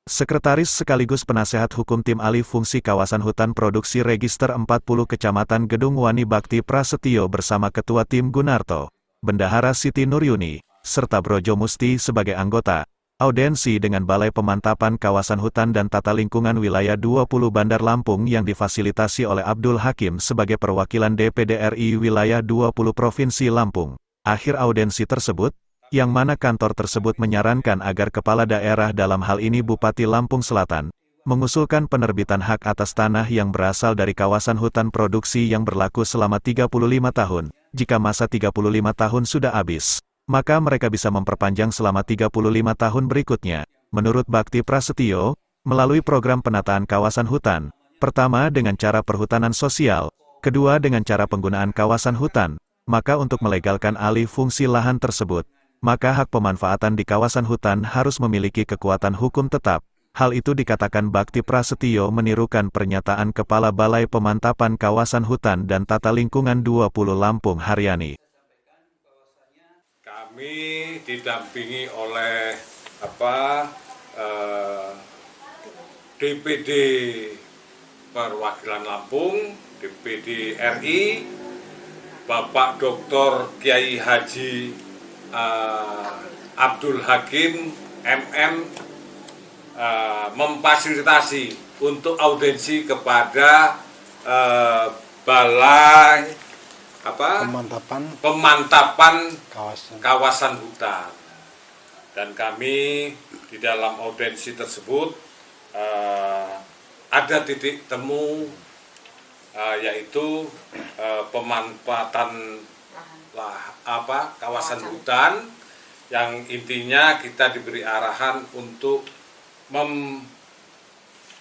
Sekretaris sekaligus penasehat hukum tim alih fungsi kawasan hutan produksi Register 40 Kecamatan Gedung Wani Bakti Prasetyo bersama Ketua Tim Gunarto, Bendahara Siti Nuryuni, serta Brojo Musti sebagai anggota, audensi dengan Balai Pemantapan Kawasan Hutan dan Tata Lingkungan Wilayah 20 Bandar Lampung yang difasilitasi oleh Abdul Hakim sebagai perwakilan DPD RI Wilayah 20 Provinsi Lampung. Akhir audensi tersebut, yang mana kantor tersebut menyarankan agar kepala daerah dalam hal ini Bupati Lampung Selatan, mengusulkan penerbitan hak atas tanah yang berasal dari kawasan hutan produksi yang berlaku selama 35 tahun. Jika masa 35 tahun sudah habis, maka mereka bisa memperpanjang selama 35 tahun berikutnya. Menurut Bakti Prasetyo, melalui program penataan kawasan hutan, pertama dengan cara perhutanan sosial, kedua dengan cara penggunaan kawasan hutan, maka untuk melegalkan alih fungsi lahan tersebut, maka hak pemanfaatan di kawasan hutan harus memiliki kekuatan hukum tetap. Hal itu dikatakan Bakti Prasetyo menirukan pernyataan Kepala Balai Pemantapan Kawasan Hutan dan Tata Lingkungan 20 Lampung Haryani. Kami didampingi oleh DPD Perwakilan Lampung, DPD RI, Bapak Dr. Kiai Haji Abdul Hakim MM memfasilitasi untuk audensi kepada Balai Pemantapan Kawasan Hutan, dan kami di dalam audensi tersebut ada titik temu yaitu pemanfaatan kawasan hutan yang intinya kita diberi arahan untuk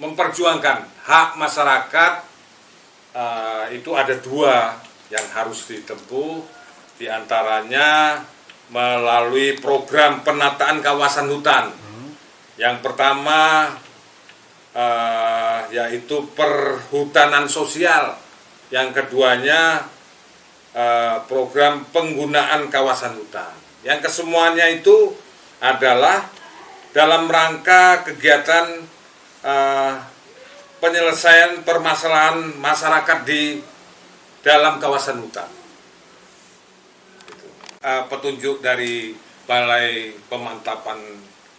memperjuangkan hak masyarakat. Itu ada dua yang harus ditempuh, diantaranya melalui program penataan kawasan hutan. Yang pertama yaitu perhutanan sosial, yang keduanya program penggunaan kawasan hutan. Yang kesemuanya itu adalah dalam rangka kegiatan penyelesaian permasalahan masyarakat di dalam kawasan hutan. Petunjuk dari Balai Pemantapan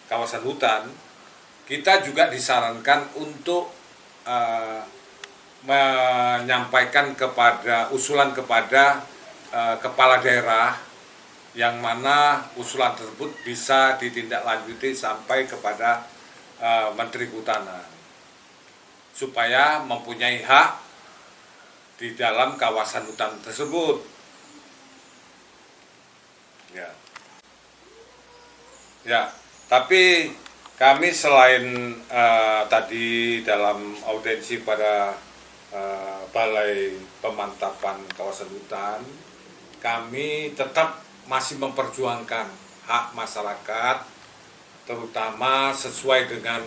Kawasan Hutan, kita juga disarankan untuk menyampaikan usulan kepada kepala daerah, yang mana usulan tersebut bisa ditindaklanjuti sampai kepada Menteri Kehutanan supaya mempunyai hak di dalam kawasan hutan tersebut. Ya, tapi kami selain tadi dalam audensi pada Balai Pemantapan Kawasan Hutan, kami tetap masih memperjuangkan hak masyarakat, terutama sesuai dengan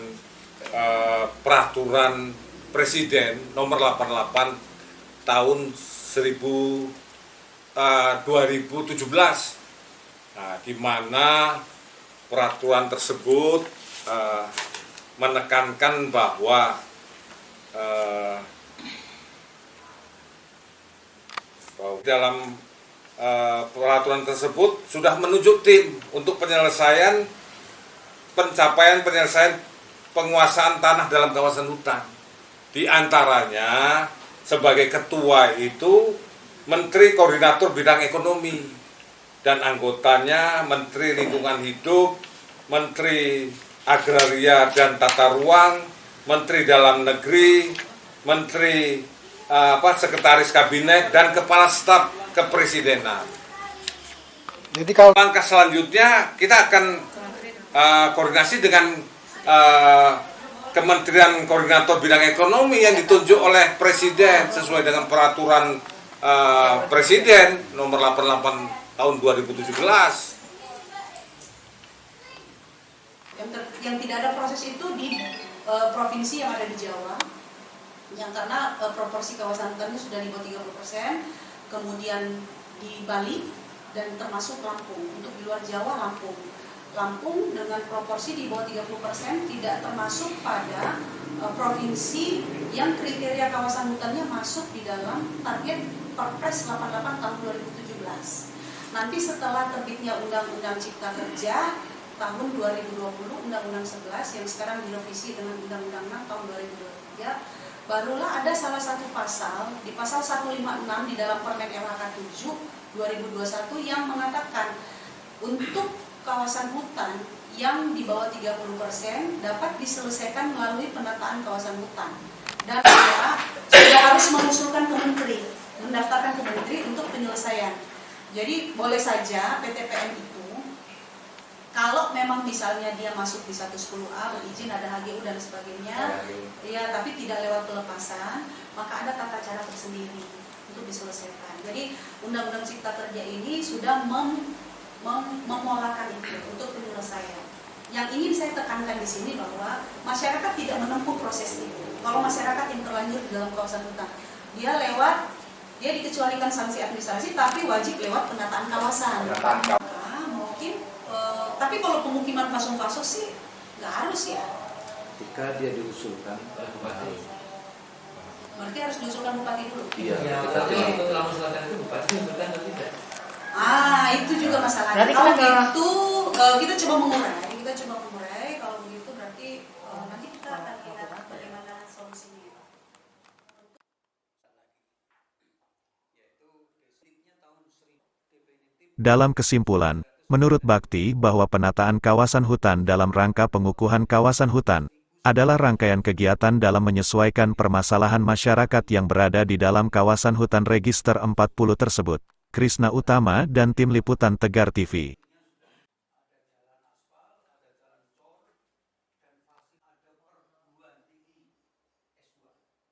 peraturan Presiden nomor 88 tahun 2017, di mana peraturan tersebut menekankan bahwa dalam peraturan tersebut sudah menunjuk tim untuk penyelesaian penguasaan tanah dalam kawasan hutan. Di antaranya sebagai ketua itu Menteri Koordinator Bidang Ekonomi, dan anggotanya Menteri Lingkungan Hidup, Menteri Agraria dan Tata Ruang, Menteri Dalam Negeri, Menteri Sekretaris Kabinet, dan Kepala Staf Kepresidenan. Jadi kalau langkah selanjutnya kita akan koordinasi dengan Kementerian Koordinator Bidang Ekonomi yang ditunjuk oleh Presiden sesuai dengan peraturan Presiden nomor 88 tahun 2017. Yang tidak ada proses itu di provinsi yang ada di Jawa, yang karena proporsi kawasan hutannya sudah di bawah 30%, kemudian di Bali dan termasuk Lampung. Untuk di luar Jawa, Lampung. Lampung dengan proporsi di bawah 30% tidak termasuk pada provinsi yang kriteria kawasan hutannya masuk di dalam target Perpres 88 tahun 2017. Nanti setelah terbitnya Undang-Undang Cipta Kerja tahun 2020, Undang-Undang 11 yang sekarang direvisi dengan Undang-Undang 6 tahun 2023, barulah ada salah satu pasal, di pasal 156 di dalam Permen LHK 7 2021 yang mengatakan untuk kawasan hutan yang di bawah 30% dapat diselesaikan melalui penataan kawasan hutan. Dan sudah harus mengusulkan ke menteri, mendaftarkan ke menteri untuk penyelesaian. Jadi boleh saja PTPN itu, kalau memang misalnya dia masuk di 110A, berizin, ada HGU dan sebagainya, ya tapi tidak lewat pelepasan, maka ada tata cara tersendiri untuk diselesaikan. Jadi Undang-Undang Cipta Kerja ini sudah memolakan itu untuk penyelesaian. Yang ingin saya tekankan di sini bahwa masyarakat tidak menempuh proses itu. Kalau masyarakat yang terlanjur di dalam kawasan hutan, dia dikecualikan sanksi administrasi, tapi wajib lewat penataan kawasan. Mungkin, tapi kalau pemukiman pasung-pasung sih nggak harus ya. Ketika dia diusulkan oleh bupati. Berarti harus diusulkan bupati dulu. Iya. Tapi setelah mengusulkan itu bupati mengusulkan atau tidak? Itu juga masalahnya. Kalau gitu kita coba mengurai. Kalau begitu berarti nanti kita akan lihat bagaimana solusinya. Dalam kesimpulan, menurut Bakti bahwa penataan kawasan hutan dalam rangka pengukuhan kawasan hutan adalah rangkaian kegiatan dalam menyesuaikan permasalahan masyarakat yang berada di dalam kawasan hutan Register 40 tersebut. Krisna Utama dan Tim Liputan Tegar TV.